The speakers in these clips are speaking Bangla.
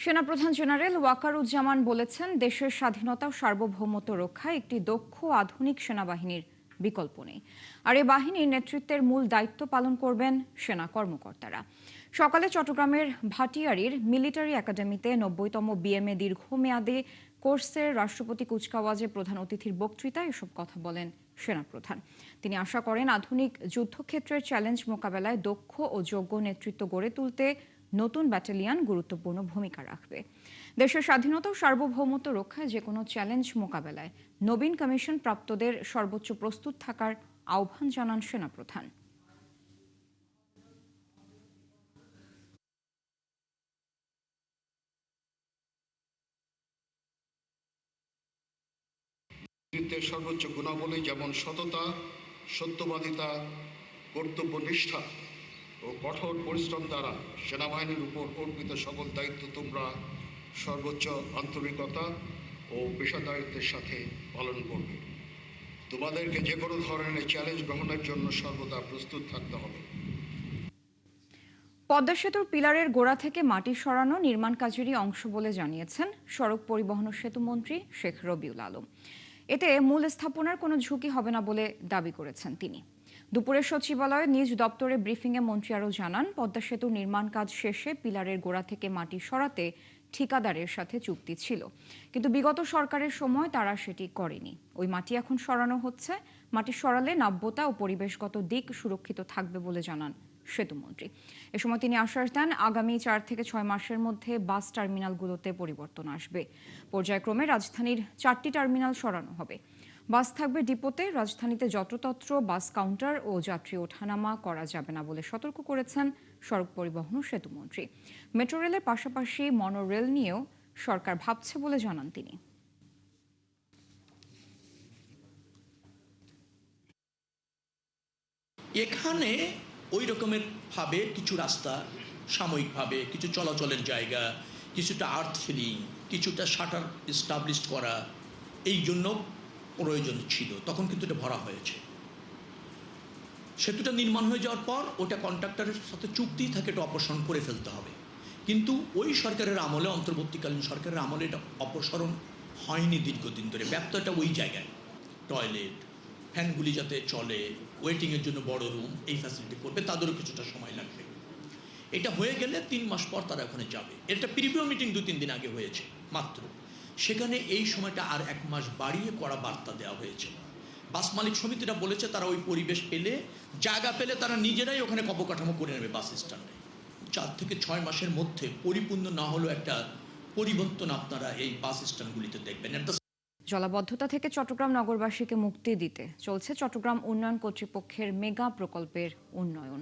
সেনাপ্রধান জেনারেল ওয়াকারুজ্জামান বলেছেন, দেশের স্বাধীনতা ও সার্বভৌমত্ব রক্ষায় একটি দক্ষ আধুনিক সেনাবাহিনীর বিকল্প নেই। আর এই বাহিনীর নেতৃত্বের মূল দায়িত্ব পালন করবেন সেনা কর্মকর্তারা। সকালে চট্টগ্রামের ভাটিয়ারীর মিলিটারি একাডেমিতে ৯০তম বিএমএ দীর্ঘমেয়াদী কোর্সের রাষ্ট্রপতি কুচকাওয়াজে প্রধান অতিথির বক্তৃতায় এসব কথা বলেন সেনাপ্রধান। তিনি আশা করেন, আধুনিক যুদ্ধক্ষেত্রের চ্যালেঞ্জ মোকাবেলায় দক্ষ ও যোগ্য নেতৃত্ব গড়ে তুলতে নতুন ব্যাটালিয়ন গুরুত্বপূর্ণ ভূমিকা রাখবে। দেশের স্বাধীনতা ও সার্বভৌমত্ব রক্ষায় যে কোনো চ্যালেঞ্জ মোকাবেলায় নবীন কমিশন প্রাপ্তদের সর্বোচ্চ প্রস্তুত থাকার আহ্বান জানান সেনাপ্রধান। নেতৃত্বের সর্বোচ্চ গুণাবলী যেমন সততা, সত্যবাদিতা, কর্তব্যনিষ্ঠা ও কঠোর পরিশ্রম দ্বারা সেনাবাহিনীর উপর অর্পিত সকল দায়িত্ব তোমরা সর্বোচ্চ আন্তরিকতা ও পেশাদারিত্বের সাথে পালন করবে। তোমাদেরকে যে কোনো ধরনের চ্যালেঞ্জ গ্রহণের জন্য সর্বদা প্রস্তুত থাকতে হবে। পদ্মা সেতুর পিলারের গোড়া থেকে মাটি সরানো নির্মাণ কাজেরই অংশ বলে জানিয়েছেন সড়ক পরিবহন ও সেতু মন্ত্রী শেখ রবিউল আলম। এতে মূল স্থাপনার কোনো ঝুঁকি হবে না বলে দাবি করেছেন তিনি। দুপুরে সচিবালয়ে নিজ দপ্তরে ব্রিফিংয়ে মন্ত্রী আরও জানান, পদ্মা সেতুর নির্মাণ কাজ শেষে পিলারের গোড়া থেকে মাটি সরাতে ঠিকাদারের সাথে চুক্তি ছিল, কিন্তু বিগত সরকারের সময় তারা সেটি করেনি। ওই মাটি এখন সরানো হচ্ছে। মাটি সরালে নাব্যতা ও পরিবেশগত দিক সুরক্ষিত থাকবে বলে জানান সেতুমন্ত্রী। এ সময় তিনি আশ্বাস দেন, আগামী ৪ থেকে ৬ মাসের মধ্যে বাস টার্মিনালগুলোতে পরিবর্তন আসবে। পর্যায়ক্রমে রাজধানীর 4টি টার্মিনাল সরানো হবে। বাস থাকবে ডিপোতে। রাজধানীতে যত্রতত্র বাস কাউন্টার ও যাত্রী ওঠানামা করা যাবে না বলে সতর্ক করেছেন সড়ক পরিবহন ও সেতুমন্ত্রী। মেট্রো রেলের পাশাপাশি মনোরেল নিয়েও সরকার ভাবছে বলে জানান তিনি। এখানে ওই রকমের ভাবে কিছু রাস্তা সাময়িকভাবে, কিছু চলাচলের জায়গা, কিছুটা আর্থ ফিলিং, কিছুটা শাটার এস্টাবলিশ করা এই জন্য প্রয়োজন ছিল। তখন কিন্তু এটা ভরা হয়েছে। সেতুটা নির্মাণ হয়ে যাওয়ার পর ওটা কন্ট্রাক্টরের সাথে চুক্তি থাকে, এটা অপসারণ করে ফেলতে হবে। কিন্তু ওই সরকারের আমলে, অন্তর্বর্তীকালীন সরকারের আমলে এটা অপসারণ হয়নি দীর্ঘদিন ধরে। ব্যর্থতা ওই জায়গায়। টয়লেট, ফ্যানগুলি যাতে চলে, ওয়েটিংয়ের জন্য বড় রুম, এই ফ্যাসিলিটি করবে, তাদেরও কিছুটা সময় লাগবে। এটা হয়ে গেলে 3 মাস পর তারা ওখানে যাবে। এটা প্রিভিউ মিটিং 2-3 দিন আগে হয়েছে মাত্র। সেখানে এই সময়টা আর 1 মাস বাড়িয়ে করা বার্তা দেওয়া হয়েছে। বাস মালিক সমিতিরা বলেছে তারা ওই পরিবেশ পেলে, জায়গা পেলে তারা নিজেরাই ওখানে অবকাঠামো করে নেবে বাস স্ট্যান্ডে। 4 থেকে 6 মাসের মধ্যে পরিপূর্ণ না হলেও একটা পরিবর্তন আপনারা এই বাস স্ট্যান্ডগুলিতে দেখবেন। জলাবদ্ধতা থেকে চট্টগ্রাম নগরবাসীকে মুক্তি দিতে চলছে চট্টগ্রাম উন্নয়ন কর্তৃপক্ষের মেগা প্রকল্পের উন্নয়ন।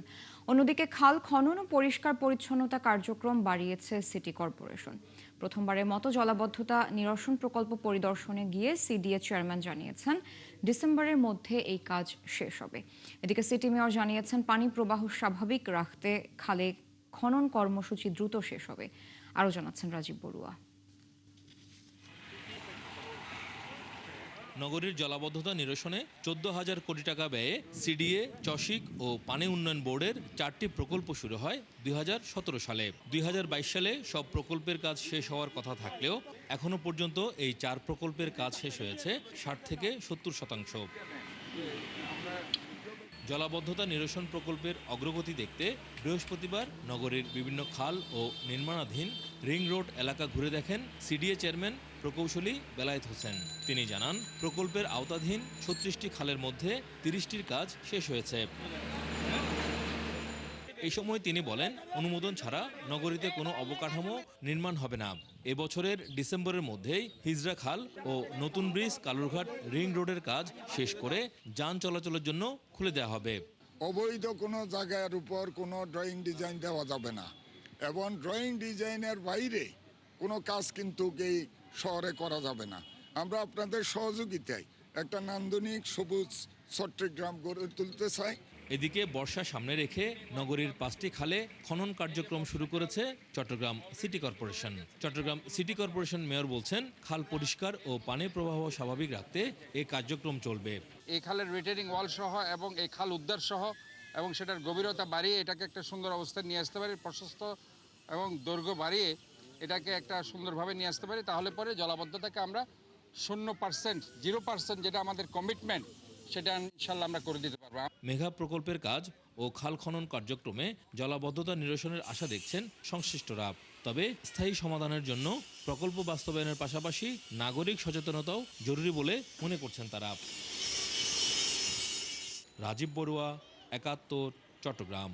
অন্যদিকে খাল খনন ও পরিষ্কার পরিচ্ছন্নতা কার্যক্রম বাড়িয়েছে সিটি কর্পোরেশন। প্রথমবারের মতো জলাবদ্ধতা নিরসন প্রকল্প পরিদর্শনে গিয়ে সিডিএ চেয়ারম্যান জানিয়েছেন, ডিসেম্বরের মধ্যে এই কাজ শেষ হবে। এদিকে সিটি মেয়র জানিয়েছেন, পানি প্রবাহ স্বাভাবিক রাখতে খালে খনন কর্মসূচি দ্রুত শেষ হবে। আরও জানাচ্ছেন রাজীব বড়ুয়া। নগরীর জলাবদ্ধতা নিরসনে 14,000 কোটি টাকা ব্যয়ে সিডিএ, চসিক ও পানি উন্নয়ন বোর্ডের 4টি প্রকল্প শুরু হয় 2017 সালে। 2022 সালে সব প্রকল্পের কাজ শেষ হওয়ার কথা থাকলেও এখনো পর্যন্ত এই 4 প্রকল্পের কাজ শেষ হয়েছে 60 থেকে 70%। জলাবদ্ধতা নিরসন প্রকল্পের অগ্রগতি দেখতে বৃহস্পতিবার নগরীর বিভিন্ন খাল ও নির্মাণাধীন রিং রোড এলাকা ঘুরে দেখেন সিডিএ চেয়ারম্যান প্রকৌশলী বেলায়েত হোসেন। তিনি জানান, প্রকল্পের আওতাধীন 36টি খালের মধ্যে 30টির কাজ শেষ হয়েছে। এই সময় তিনি বলেন, অনুমোদন ছাড়া নগরীতে কোনো অবকাঠামো নির্মাণ হবে না। এবছরের ডিসেম্বরের মধ্যেই হিজরা খাল ও নতুন ব্রিজ কালুরঘাট রিং রোডের কাজ শেষ করে যান চলাচলের জন্য খুলে দেওয়া হবে। অবৈধ কোনো জায়গার উপর কোনো ড্রয়িং ডিজাইন দেওয়া যাবে না, এবং ড্রয়িং ডিজাইনের বাইরে কোনো কাজ কিন্তু এই শহরে করা যাবে না। আমরা আপনাদের সহযোগিতায় একটা নান্দনিক সবুজ চট্টগ্রাম গড়ে তুলতে চাই। এদিকে বর্ষা সামনে রেখে নগরীর 5টি খালে খনন কার্যক্রম শুরু করেছে Chattogram City Corporation. Chattogram City Corporation mayor বলছেন, খাল পরিষ্কার ও পানির প্রবাহ স্বাভাবিক রাখতে এই কার্যক্রম চলবে। এই খালের রিটেনিং ওয়াল সহ এবং এই খাল উদ্ধার সহ এবং সেটার গভীরতা বাড়িয়ে এটাকে একটা সুন্দর অবস্থায় নিয়ে আসতে পারি, প্রশস্ত এবং দৈর্ঘ্য বাড়িয়ে এটাকে একটা সুন্দরভাবে নিয়ে আসতে পারি, তাহলে পরে জলাবদ্ধতাকে আমরা 0%, 0% যেটা আমাদের কমিটমেন্ট, সেটা ইনশাল্লাহ আমরা করে দিতে পারবো। মেঘা প্রকল্পের কাজ ও খাল খনন কার্যক্রমে জলাবদ্ধতা নিরসনের আশা দেখছেন সংশ্লিষ্টরা। তবে স্থায়ী সমাধানের জন্য প্রকল্প বাস্তবায়নের পাশাপাশি নাগরিক সচেতনতাও জরুরি বলে মনে করছেন তারা। রাজীব বড়ুয়া, ৭১, চট্টগ্রাম।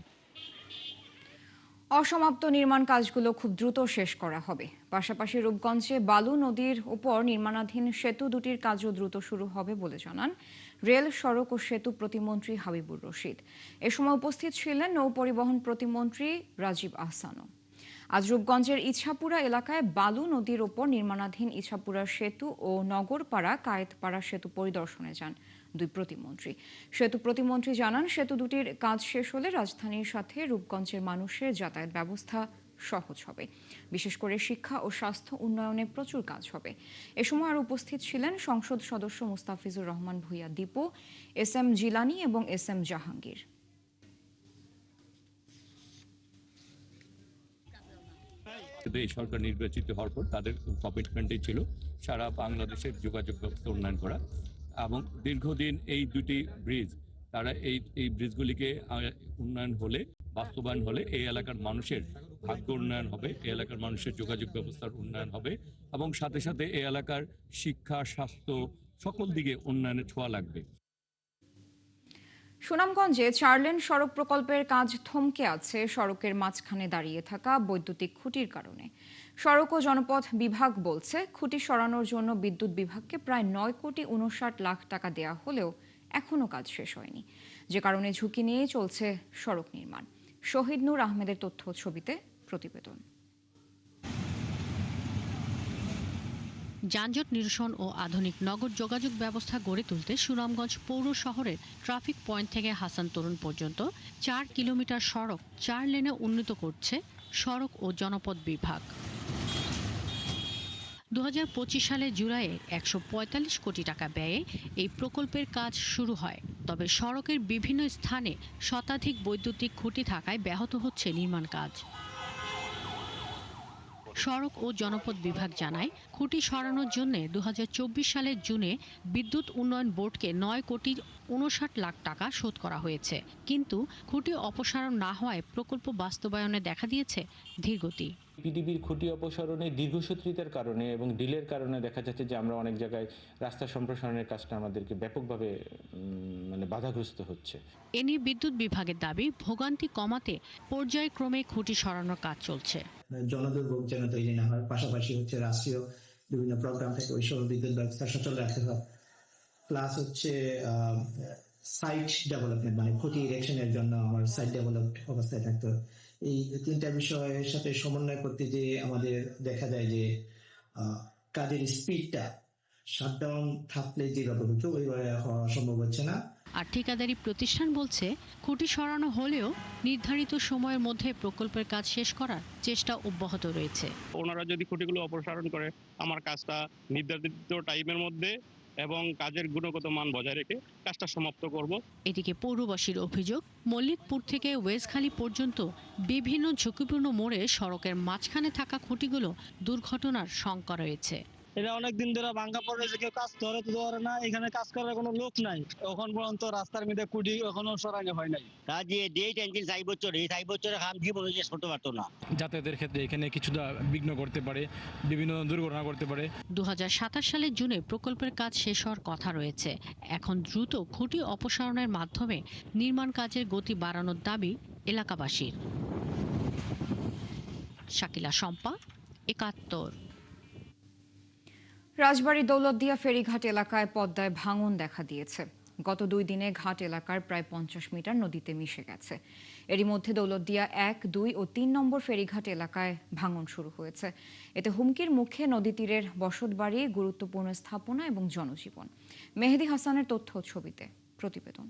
অসমাপ্ত নির্মাণ কাজগুলো খুব দ্রুত শেষ করা হবে। পাশাপাশি রূপগঞ্জে বালু নদীর উপর নির্মাণাধীন সেতু দুটির কাজও দ্রুত শুরু হবে বলে জানান রেল, সড়ক ও সেতু প্রতিমন্ত্রী হাবিবুর রশিদ। এ সময় উপস্থিত ছিলেন নৌ পরিবহন প্রতিমন্ত্রী রাজীব আহসানও। আজ রূপগঞ্জের ইছাপুরা এলাকায় বালু নদীর ওপর নির্মাণাধীন ইছাপুরা সেতু ও নগরপাড়া কায়েতপাড়া সেতু পরিদর্শনে যান দুই প্রতিমন্ত্রী। সেতু প্রতিমন্ত্রী জানান, সেতু দুটির কাজ শেষ হলে রাজধানীর সাথে রূপগঞ্জের মানুষের যাতায়াত ব্যবস্থা সহজ হবে। বিশেষ করে শিক্ষা ও স্বাস্থ্য উন্নয়নে প্রচুর কাজ হবে। এ সময় আর উপস্থিত ছিলেন সংসদ সদস্য মুস্তাফিজুর রহমান ভূঁইয়া দীপু, এস.এম. জিলানী এবং এস.এম. জাহাঙ্গীর। কিন্তু এই সরকার নির্বাচিত হওয়ার পর তাদের কমিটমেন্টই ছিল সারা বাংলাদেশের যোগাযোগ ব্যবস্থা উন্নয়ন করা, এবং দীর্ঘদিন এই দুটি ব্রিজ, তারা এই ব্রিজগুলিকে উন্নয়ন হলে, বাস্তবায়ন হলে এই এলাকার মানুষের ভাগ্য উন্নয়ন হবে, এই এলাকার মানুষের যোগাযোগ ব্যবস্থার উন্নয়ন হবে, এবং সাথে সাথে এই এলাকার শিক্ষা, স্বাস্থ্য সকল দিকে উন্নয়নের ছোঁয়া লাগবে। সুনামগঞ্জে 4 লেন সড়ক প্রকল্পের কাজ থমকে আছে সড়কের মাঝখানে দাঁড়িয়ে থাকা বৈদ্যুতিক খুঁটির কারণে। সড়ক ও জনপথ বিভাগ বলছে, খুঁটি সরানোর জন্য বিদ্যুৎ বিভাগকে প্রায় 9,59,00,000 টাকা দেয়া হলেও এখনও কাজ শেষ হয়নি, যে কারণে ঝুঁকি নিয়েই চলছে সড়ক নির্মাণ। শহীদ নূর আহমেদের তথ্য ছবিতে প্রতিবেদন। যানজট নিরসন ও আধুনিক নগর যোগাযোগ ব্যবস্থা গড়ে তুলতে সুনামগঞ্জ পৌর শহরের ট্রাফিক পয়েন্ট থেকে হাসান তরুণ পর্যন্ত 4 কিলোমিটার সড়ক 4 লেনে উন্নীত করছে সড়ক ও জনপথ বিভাগ। 2025 সালে জুলাইয়ে 145 কোটি টাকা ব্যয়ে এই প্রকল্পের কাজ শুরু হয়। তবে সড়কের বিভিন্ন স্থানে শতাধিক বৈদ্যুতিক খুঁটি থাকায় ব্যাহত হচ্ছে নির্মাণ কাজ। সড়ক ও জনপথ বিভাগ জানায়, খুঁটি সরানোর জন্য 2024 সালের জুনে বিদ্যুৎ উন্নয়ন বোর্ডকে 9,59,00,000 টাকা শোধ করা হয়েছে। কিন্তু খুঁটি অপসারণ না হওয়ায় প্রকল্প বাস্তবায়নে দেখা দিয়েছে ধীরগতি। পিডিবির খুঁটি অপসারণে দীর্ঘসূত্রিতার কারণে এবং ডিলের কারণে দেখা যাচ্ছে যে আমরা অনেক জায়গায় রাস্তা সম্প্রসারণের কাজটা আমাদেরকে ব্যাপকভাবে বাধাগ্রস্ত হচ্ছে। এ নিয়ে বিদ্যুৎ বিভাগের দাবি, ভোগান্তি কমাতে পর্যায়ক্রমে খুঁটি সরানোর কাজ চলছে। জনদুর্ভোগ যেন তৈরি না হয়, পাশাপাশি হচ্ছে রাষ্ট্রীয় বিভিন্ন প্রোগ্রাম থেকে ওই সব বিদ্যুৎ ব্যবস্থা সচল রাখতে হবে। প্লাস হচ্ছে সাইট ডেভেলপমেন্ট, মানে খুঁটি ইরেকশনের জন্য আমার সাইট ডেভেলপড অবস্থায় থাকতে হবে। এই তিনটা বিষয়ের সাথে সমন্বয় করতে যে আমাদের দেখা যায় যে কাজের স্পিডটা শাটডাউন থাকলে যেভাবে হতো ওইভাবে হওয়া সম্ভব হচ্ছে না। আর ঠিকাদারি প্রতিষ্ঠান বলছে, খুঁটি সরানো হলেও নির্ধারিত সময়ের মধ্যে প্রকল্পের কাজ শেষ করার চেষ্টা অব্যাহত রয়েছে। ওনারা যদি খুঁটিগুলো অপসারণ করে আমার কাজটা নির্ধারিত টাইমের মধ্যে এবং কাজের গুণগত মান বজায় রেখে কাজটা সমাপ্ত করব। এদিকে পৌরবাসীর অভিযোগ, মল্লিকপুর থেকে ওয়েজখালী পর্যন্ত বিভিন্ন ঝুঁকিপূর্ণ মোড়ে সড়কের মাঝখানে থাকা খুঁটিগুলো দুর্ঘটনার শঙ্কা রয়েছে। এটা অনেকদিন ধরে ভাঙা পড়ে, যে কেউ কাজ ধরে তো ধরে না, এখানে কাজ করার কোনো লোক নাই। এখন পর্যন্ত রাস্তার মধ্যে কুটি এখনো সরানো হয় নাই। কাজে ডেট এনজিন 4 বছর, এই 4 বছরে কাম জীবন শেষ করতে পারতো না। যাতায়াতের ক্ষেত্রে এখানে কিছুটা বিঘ্ন করতে পারে, বিভিন্ন দুর্ঘটনা করতে পারে। 2027 সালের জুনে প্রকল্পের কাজ শেষ হওয়ার কথা রয়েছে। এখন দ্রুত খুঁটি অপসারণের মাধ্যমে নির্মাণ কাজের গতি বাড়ানোর দাবি এলাকাবাসীর। শাকিলা শম্পা, ৭১। রাজবাড়ী দৌলতদিয়া ফেরিঘাট এলাকায় পদ্মায় ভাঙন দেখা দিয়েছে। গত 2 দিনে ঘাট এলাকার প্রায় 50 মিটার নদীতে মিশে গেছে। এরই মধ্যে দৌলতদিয়া 1, 2 ও 3 নম্বর ফেরিঘাট এলাকায় ভাঙন শুরু হয়েছে। এতে হুমকির মুখে নদী তীরের বসতবাড়ি, গুরুত্বপূর্ণ স্থাপনা এবং জনজীবন। মেহেদি হাসানের তথ্য ছবিতে প্রতিবেদন।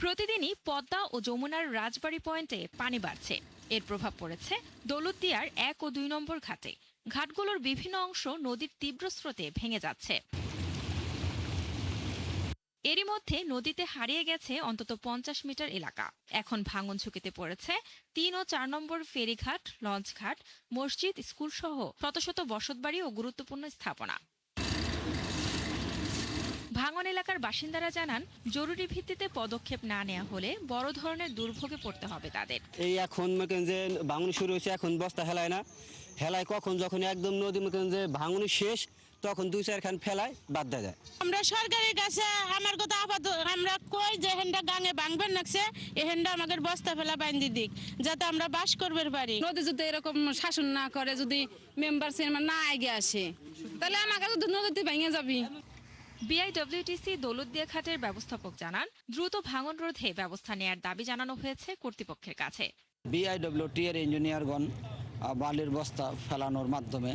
প্রতিদিনই পদ্মা ও যমুনার রাজবাড়ী পয়েন্টে পানি বাড়ছে। এর প্রভাব পড়েছে দৌলতদিয়ার 1 ও 2 নম্বর ঘাটে। ঘাটগুলোর বিভিন্ন অংশ নদীর তীব্র স্রোতে ভেঙে যাচ্ছে। এরই মধ্যে নদীতে হারিয়ে গেছে অন্তত 50 মিটার এলাকা। এখন ভাঙন ঝুঁকিতে পড়েছে 3 ও 4 নম্বর ফেরিঘাট, লঞ্চঘাট, মসজিদ, স্কুল সহ শত শত বসতবাড়ি ও গুরুত্বপূর্ণ স্থাপনা। ভাঙন এলাকার বাসিন্দারা জানান, জরুরি ভিত্তিতে পদক্ষেপ না নেওয়া হলে বড় ধরনের দুর্ভোগে পড়তে হবে তাদের। এই এখন যে ভাঙন শুরু হয়েছে, এখন বস্তা হেলায় না, হেলায় কখন যখন একদম নদী যে ভাঙন শেষ তখন 2-4 খান ফেলায় বাদ দেওয়া যায়। আমরা সরকারের কাছে আমার কথা আপাতত আমরা কই যে হেন্ডা গাঙে ভাঙবেন নাকছে এই হেন্ডা আমাদের বস্তা ফেলা বাইন্ধি দিক, যাতে আমরা বাস করবে পারি। নদী যদি এরকম শাসন না করে, যদি মেম্বার চেয়ারম্যান না আগে আসে, তাহলে আমাকে যদি নদীতে ভেঙে যাবি। বিআইডব্লিউটিসি দৌলতদিয়া ঘাটের ব্যবস্থাপক জানান, দ্রুত ভাঙন রোধে ব্যবস্থা নেয়ার দাবি জানানো হয়েছে কর্তৃপক্ষের কাছে। বিআইডব্লিউটি এর ইঞ্জিনিয়ারগণ বালির বস্তা ফেলানোর মাধ্যমে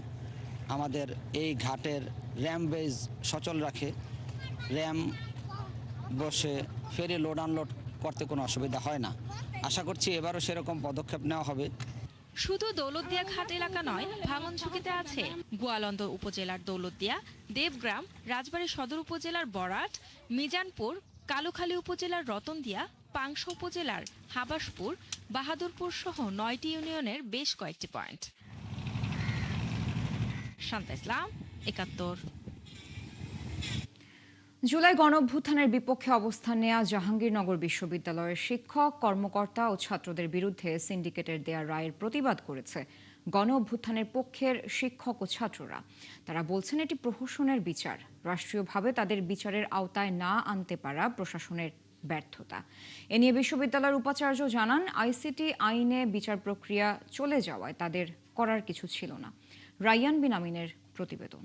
আমাদের এই ঘাটের র্যাম বেজ সচল রাখে, র্যাম বসে ফেরি লোড আনলোড করতে কোনো অসুবিধা হয় না। আশা করছি এবারও সেরকম পদক্ষেপ নেওয়া হবে। শুধু দৌলতদিয়া ঘাট এলাকা নয়, ভাঙন ঝুঁকিতে আছে গোয়ালন্দ উপজেলার দৌলতদিয়া, দেবগ্রাম, রাজবাড়ী সদর উপজেলার বরাট, মিজানপুর, কালুখালী উপজেলার রতনদিয়া, পাংশা উপজেলার হাবাসপুর, বাহাদুরপুর সহ 9টি ইউনিয়নের বেশ কয়েকটি পয়েন্ট। শান্তা ইসলাম, ৭১। জুলাই গণঅভ্যুত্থানের বিপক্ষে অবস্থান নেয়া জাহাঙ্গীরনগর বিশ্ববিদ্যালয়ের শিক্ষক, কর্মকর্তা ও ছাত্রদের বিরুদ্ধে সিন্ডিকেটের দেয়া রায়ের প্রতিবাদ করেছে গণঅভ্যুত্থানের পক্ষের শিক্ষক ও ছাত্ররা। তারা বলছেন, এটি প্রহসনের বিচার, রাষ্ট্রীয়ভাবে তাদের বিচারের আওতায় না আনতে পারা প্রশাসনের ব্যর্থতা। এ নিয়ে বিশ্ববিদ্যালয়ের উপাচার্য জানান, আইসিটি আইনে বিচার প্রক্রিয়া চলে যাওয়ায় তাদের করার কিছু ছিল না। রাইয়ান বিন আমিনের প্রতিবেদন।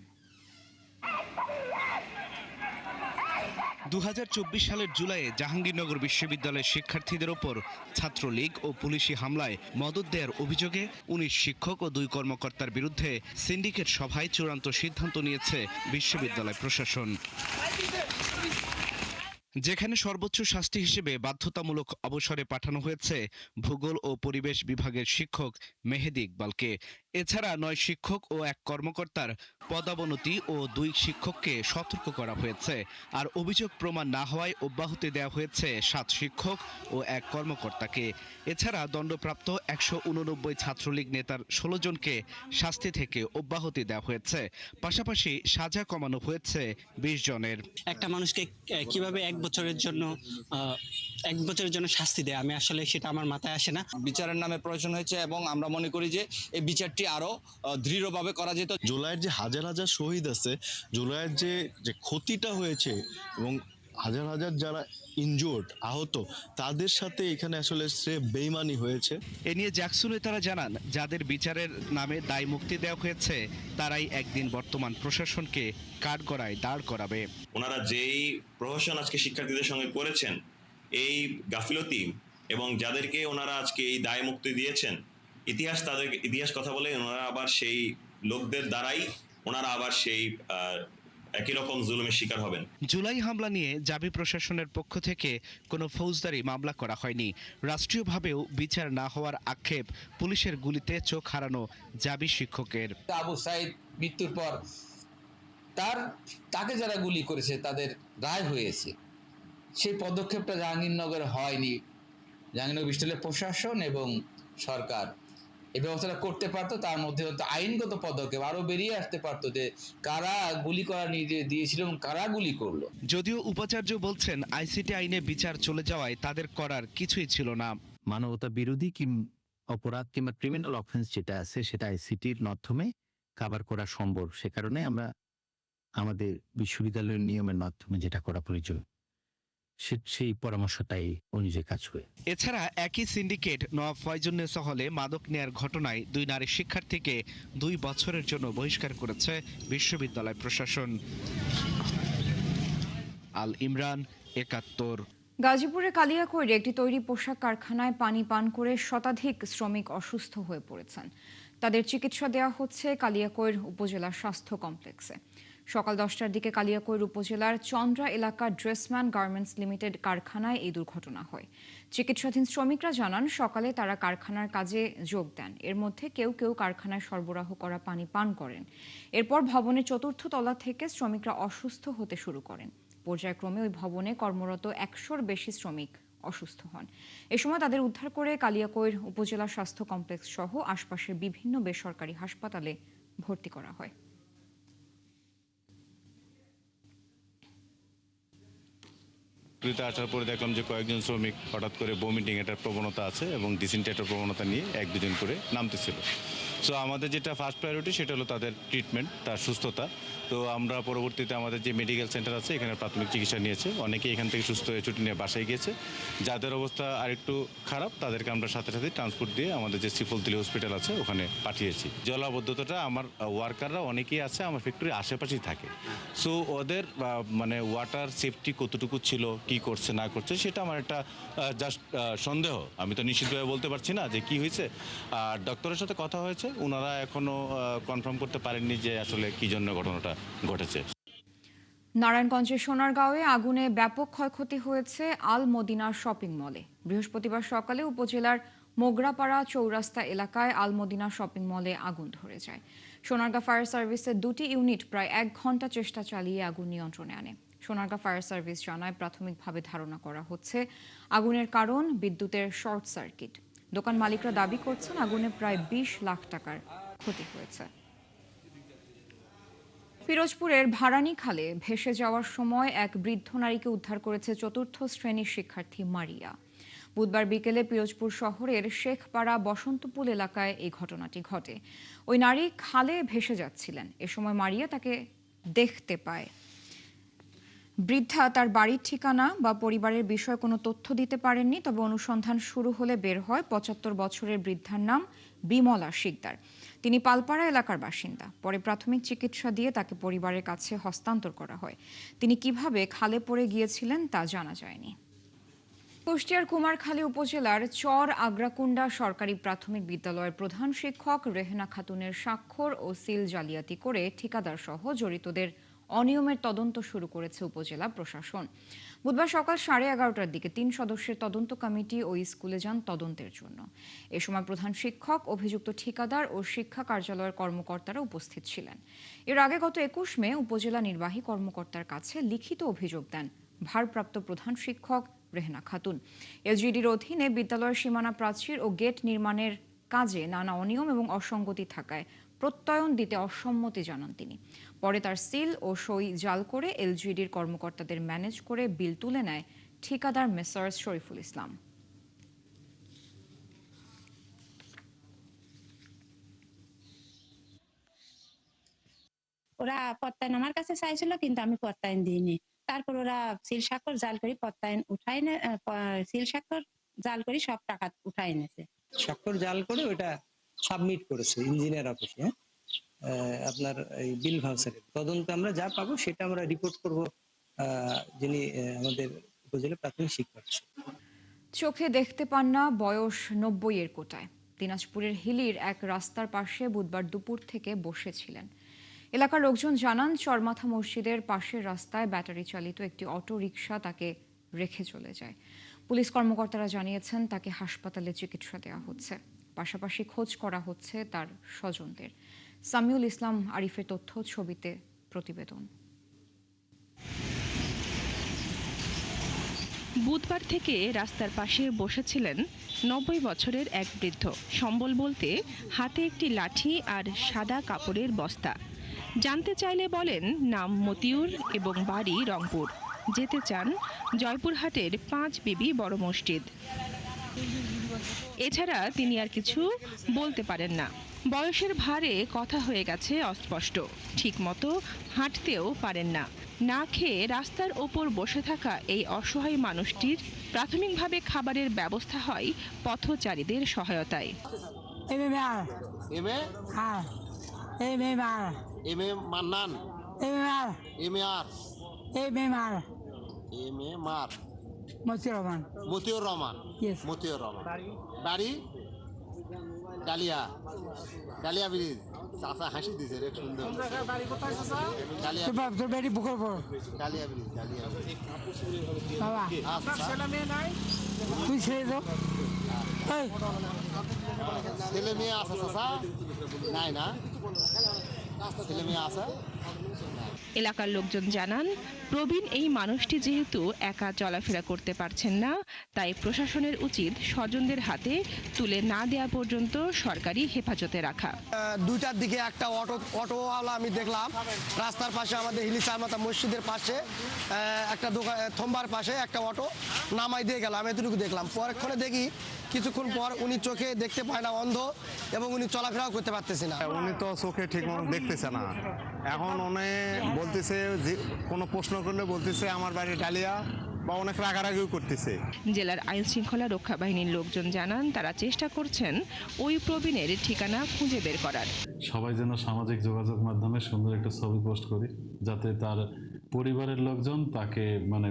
2024 সালের জুলাইয়ে জাহাঙ্গীরনগর বিশ্ববিদ্যালয়ের শিক্ষার্থীদের ওপর ছাত্রলীগ ও পুলিশি হামলায় মদদ দেওয়ার অভিযোগে 19 শিক্ষক ও 2 কর্মকর্তার বিরুদ্ধে সিন্ডিকেট সভায় চূড়ান্ত সিদ্ধান্ত নিয়েছে বিশ্ববিদ্যালয় প্রশাসন, যেখানে সর্বোচ্চ শাস্তি হিসেবে বাধ্যতামূলক অবসরে পাঠানো হয়েছে ভূগোল ও পরিবেশ বিভাগের শিক্ষক মেহেদি ইকবালকে। এছাড়া 9 শিক্ষক ও 1 কর্মকর্তার পদাবনতি ও 2 শিক্ষককে সতর্ক করা হয়েছে। আর অভিযোগ প্রমাণ না হওয়ায় অব্যাহতি দেওয়া হয়েছে 7 শিক্ষক ও 1 কর্মকর্তাকে। এছাড়া দণ্ডপ্রাপ্ত 189 ছাত্রলীগ নেতার 16 জনকে শাস্তি থেকে অব্যাহতি দেওয়া হয়েছে। পাশাপাশি সাজা কমানো হয়েছে 20 জনের। একটা মানুষকে কিভাবে 1 বছরের জন্য শাস্তি দেয়, আমি আসলে সেটা আমার মাথায় আসে না। বিচারের নামে প্রয়োজন হয়েছে এবং আমরা মনে করি যে এই বিচারটি আরো দৃঢ়ভাবে করা যেত। জুলাইয়ের যে হাজার হাজার শহীদ আছে, জুলাইয়ের যে ক্ষতিটা হয়েছে এবং হাজার হাজার যারা ইনজুর্ড আহত, তাদের সাথে এখানে আসলে বেইমানি হয়েছে। এ নিয়ে জাকসু নেতারা জানান, যাদের বিচারের নামে দায় মুক্তি দেওয়া হয়েছে তারাই একদিন বর্তমান প্রশাসনকে কাঠগড়ায় দাঁড় করাবে। ওনারা যেই প্রহসন আজকে শিক্ষার্থীদের সঙ্গে করেছেন, এই গাফিলতি এবং যাদেরকে ওনারা আজকে এই দায় মুক্তি দিয়েছেন, ইতিহাস কথা বলে ওনারা আবার সেই লোকদের দ্বারাই ওনারা আবার সেই একই রকম জুলুমের শিকার হবেন। জুলাই হামলা নিয়ে জাবি প্রশাসনের পক্ষ থেকে কোনো ফৌজদারি মামলা করা হয়নি। রাষ্ট্রীয়ভাবেও বিচার না হওয়ার আক্ষেপ পুলিশের গুলিতে চোখ হারানো জাবি শিক্ষকের। আবু সাইদ মৃত্যুর পর তাকে যারা গুলি করেছে তাদের রায় হয়েছে, সেই পদক্ষেপটা জাহাঙ্গীরনগরে হয়নি। জাহাঙ্গীরনগর বিশ্ববিদ্যালয়ের প্রশাসন এবং সরকার এই ব্যবস্থাটা করতে পারতো, তার মধ্যে আইনগত পদক্ষেপ আরো বেরিয়ে আসতে পারতো যে কারা গুলি করা নির্দেশ দিয়েছিল এবং কারা গুলি করলো। যদিও উপাচার্য বলছেন, আইসিটি আইনে বিচার চলে যাওয়ায় তাদের করার কিছুই ছিল না। মানবতা বিরোধী অপরাধ কিংবা ক্রিমিনাল অফেন্স যেটা আছে সেটা আইসিটির মাধ্যমে কভার করা সম্ভব। সে কারণে আমরা আমাদের বিশ্ববিদ্যালয়ের নিয়মের মাধ্যমে যেটা করা প্রয়োজন সেই পরামর্শটাই অনুযায়ী কাজ হয়। এছাড়া একই সিন্ডিকেট নওয়াব ফয়জুন্নেসা হলে মাদক নেয়ার ঘটনায় 2 নারী শিক্ষার্থীকে 2 বছরের জন্য বহিষ্কার করেছে বিশ্ববিদ্যালয় প্রশাসন। আল ইমরান, ৭১। গাজীপুরের কালিয়াকৈরে একটি তৈরি পোশাক কারখানায় পানি পান করে শতাধিক শ্রমিক অসুস্থ হয়ে পড়েছেন। তাদের চিকিৎসা দেওয়া হচ্ছে কালিয়াকৈর উপজেলা স্বাস্থ্য কমপ্লেক্সে। সকাল 10টার দিকে কালিয়াকৈর উপজেলার চন্দ্রা এলাকার ড্রেসম্যান গার্মেন্টস লিমিটেড কারখানায় এই দুর্ঘটনা হয়। চিকিৎসাধীন শ্রমিকরা জানান, সকালে তারা কারখানার কাজে যোগ দেন। এর মধ্যে কেউ কেউ কারখানায় সরবরাহ করা পানি পান করেন। এরপর ভবনের 4র্থ তলা থেকে শ্রমিকরা অসুস্থ হতে শুরু করেন। পর্যায়ক্রমে ওই ভবনে কর্মরত 100-র বেশি শ্রমিক অসুস্থ হন। এ সময় তাদের উদ্ধার করে কালিয়াকৈর উপজেলা স্বাস্থ্য কমপ্লেক্স সহ আশপাশের বিভিন্ন বেসরকারি হাসপাতালে ভর্তি করা হয়। আসার পরে দেখলাম যে কয়েকজন শ্রমিক হঠাৎ করে ভমিটিং এটার প্রবণতা আছে এবং ডিসেন্ট্রির প্রবণতা নিয়ে 1-2 জন করে নামতেছিল। সো আমাদের যেটা ফার্স্ট প্রায়োরিটি সেটা হলো তাদের ট্রিটমেন্ট, তার সুস্থতা। তো আমরা পরবর্তীতে আমাদের যে মেডিকেল সেন্টার আছে এখানে প্রাথমিক চিকিৎসা নিয়েছে, অনেকেই এখান থেকে সুস্থ হয়ে ছুটি নিয়ে বাসায় গিয়েছে। যাদের অবস্থা আরেকটু খারাপ তাদেরকে আমরা সাথে সাথে ট্রান্সপোর্ট দিয়ে আমাদের যে শ্রীফলতলি হসপিটাল আছে ওখানে পাঠিয়েছি। জলাবদ্ধতাটা আমার ওয়ার্কাররা অনেকেই আছে আমার ফ্যাক্টরির আশেপাশেই থাকে। সো ওদের মানে ওয়াটার সেফটি কতটুকু ছিল, কি করছে না করছে সেটা আমার একটা জাস্ট সন্দেহ। আমি তো নিশ্চিতভাবে বলতে পারছি না যে কি হয়েছে। আর ডক্টরের সাথে কথা হয়েছে, ওনারা এখনো কনফার্ম করতে পারেননি যে আসলে কি জন্য ঘটনাটা ঘটেছে। নারায়ণগঞ্জের সোনারগাঁওয়ে আগুনে ব্যাপক ক্ষয়ক্ষতি হয়েছে আল মদিনা শপিং মলে। বৃহস্পতিবার সকালে উপজেলার মোগরাপাড়া চৌরাস্তা এলাকায় আল মদিনা শপিং মলে আগুন ধরে যায়। সোনারগাঁ ফায়ার সার্ভিসের 2টি ইউনিট প্রায় 1 ঘন্টা চেষ্টা চালিয়ে আগুন নিয়ন্ত্রণে আনে। সোনারগাঁ ফায়ার সার্ভিস জানায় প্রাথমিকভাবে ধারণা করা হচ্ছে আগুনের কারণ বিদ্যুতের শর্ট সার্কিট। দোকান মালিকরা দাবি করছেন আগুনে প্রায় 20 লাখ টাকার ক্ষতি হয়েছে। পিরোজপুরের ভারানী খালে ভেসে যাওয়ার সময় এক বৃদ্ধ নারীকে উদ্ধার করেছে 4র্থ শ্রেণীর শিক্ষার্থী মারিয়া। বুধবার বিকেলে পিরোজপুর শহরের শেখপাড়া বসন্তপুল এলাকায় এই ঘটনাটি ঘটে। ওই নারী খালে ভেসে যাচ্ছিলেন। এ সময় মারিয়া তাকে দেখতে পায়। বৃদ্ধা তার বাড়ির ঠিকানা বা পরিবারের বিষয়ে কোনো তথ্য দিতে পারেননি, তবে অনুসন্ধান শুরু হলে বের হয় 75 বছরের বৃদ্ধার নাম বিমলা শিকদার। তিনি পালপাড়া এলাকার বাসিন্দা। পরে প্রাথমিক চিকিৎসা দিয়ে তাকে পরিবারের কাছে হস্তান্তর করা হয়। তিনি কিভাবে খালে পড়ে গিয়েছিলেন তা জানা যায়নি। কুষ্টিয়ার কুমারখালী উপজেলার চর আগ্রাকুন্ডা সরকারি প্রাথমিক বিদ্যালয়ের প্রধান শিক্ষক রেহেনা খাতুনের স্বাক্ষর ও সিল জালিয়াতি করে ঠিকাদার সহ জড়িতদের অনিয়মের তদন্ত শুরু করেছে উপজেলা প্রশাসন। বুধবার সকাল 11:30টার দিকে 3 সদস্যের তদন্ত কমিটি ওই স্কুলে যান তদন্তের জন্য। এ সময় প্রধান শিক্ষক, অভিযুক্ত ঠিকাদার ও শিক্ষা কার্যালয়ের কর্মকর্তারা উপস্থিত ছিলেন। এর আগে গত 21 মে উপজেলা নির্বাহী কর্মকর্তার কাছে লিখিত অভিযোগ দেন ভারপ্রাপ্ত প্রধান শিক্ষক রেহেনা খাতুন। এলজিডির অধীনে বিদ্যালয়ের সীমানা প্রাচীর ও গেট নির্মাণের কাজে নানা অনিয়ম এবং অসঙ্গতি থাকায় প্রত্যয়ন দিতে অসম্মতি জানান তিনি। পরে তার সিল ও সই জাল করে এলজিডির কর্মকর্তাদের ম্যানেজ করে বিল তুলে নেয় ঠিকাদার মেসার্স শরীফুল ইসলাম। ওরা প্রত্যয়ন আমার কাছে চাইছিল, কিন্তু আমি প্রত্যয়ন দিইনি। তারপর ওরা সিল স্বাক্ষর জাল করে প্রত্যয়ন উঠাই সিল স্বাক্ষর জাল করে সব টাকা উঠাই এনেছে। স্বাক্ষর জাল করে ওটা সাবমিট করেছে ইঞ্জিনিয়ার অফিসে। আপনার এই বিল ভাউচারের তদন্ত আমরা যা পাবো সেটা আমরা রিপোর্ট করব যিনি আমাদের উপজেলা প্রাথমিক শিক্ষক। চোখে দেখতে পান না, বয়স 90-এর কোটায়। দিনাজপুরের হিলির এক রাস্তার পাশে বুধবার দুপুর থেকে বসেছিলেন। এলাকার লোকজন জানান চরমাথা মসজিদের পাশের রাস্তায় ব্যাটারি চালিত একটি অটো রিকশা তাকে রেখে চলে যায়। পুলিশ কর্মকর্তারা জানিয়েছেন তাকে হাসপাতালে চিকিৎসা দেওয়া হচ্ছে। পাশাপাশি খোঁজ করা হচ্ছে তার স্বজনদের। সামিউল ইসলাম আরিফের তথ্য, ছবিতে প্রতিবেদন। বুধবার থেকে রাস্তার পাশে বসেছিলেন 90 বছরের এক বৃদ্ধ। সম্বল বলতে হাতে একটি লাঠি আর সাদা কাপড়ের বস্তা। জানতে চাইলে বলেন নাম মতিউর এবং বাড়ি রংপুর। যেতে চান জয়পুরহাটের 5 বিবি বড় মসজিদ। এছাড়া তিনি আর কিছু বলতে পারেন না। বয়সের ভারে কথা হয়ে গেছে অস্পষ্ট। ঠিকমতো হাঁটতেও পারেন না। না খেয়ে রাস্তার ওপর বসে থাকা এই অসহায় মানুষটির প্রাথমিকভাবে খাবারের ব্যবস্থা হয় পথচারীদের সহায়তায়। মতিউর রহমান বাড়ি ডালিয়া ব্রিজ। চাচা হাসি দিছে রে, সুন্দর। Dahlia bridge. ছেলে মেয়ে আছে চাচা? নাই না? ছেলে মেয়ে আছে। এলাকার লোকজন জানান, প্রবীণ এই মানুষটি যেহেতু একা চলাফেরা করতে পারছেন না, তাই প্রশাসনের উচিত স্বজনদের হাতে তুলে না দেওয়া পর্যন্ত সরকারি হেফাজতে রাখা। 2টার দিকে একটা অটোওয়ালা আমি দেখলাম রাস্তার পাশে, আমাদের হিলি চারমাথা মসজিদের পাশে একটা দোকান থম্বার পাশে একটা অটো নামাই দিয়ে গেল। আমি এতটুকু দেখলাম। পরক্ষণে দেখি কিছুক্ষণ পর উনি চোখে দেখতে পায় না, অন্ধ, এবং উনি চলাফেরাও করতে পারতেছে না। উনি তো চোখে ঠিক মতো দেখতেছে না। এখন উনি বলতেছে যে কোনো প্রশ্ন করলে বলতেছে আমার বাড়ি ডালিয়া, বা অনেক রাগারাগিও করতেছে। জেলার আইন শৃঙ্খলা রক্ষা বাহিনীর লোকজন জানান, তারা চেষ্টা করছেন ওই প্রবীণের ঠিকানা খুঁজে বের করার। সবাই যেন সামাজিক যোগাযোগ মাধ্যমে সুন্দর একটা ছবি পোস্ট করি, যাতে তার পরিবারের লোকজন তাকে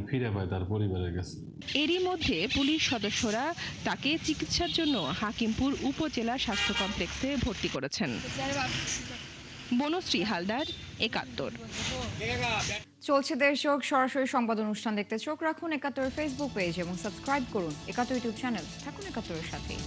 ফিরে পায় তার পরিবারের কাছে। এরই মধ্যে পুলিশ সদস্যরা তাকে চিকিৎসার জন্য হাকিমপুর উপজেলা স্বাস্থ্য কমপ্লেক্সে ভর্তি করেছেন। বনশ্রী হালদার, ৭১। চলছে দেশজোগ সরাসরি সংবাদ অনুষ্ঠান দেখতে চোখ রাখুন ৭১ ফেসবুক পেজ এবং সাবস্ক্রাইব করুন ৭১ ইউটিউব চ্যানেল। থাকুন ৭১-এর সাথেই।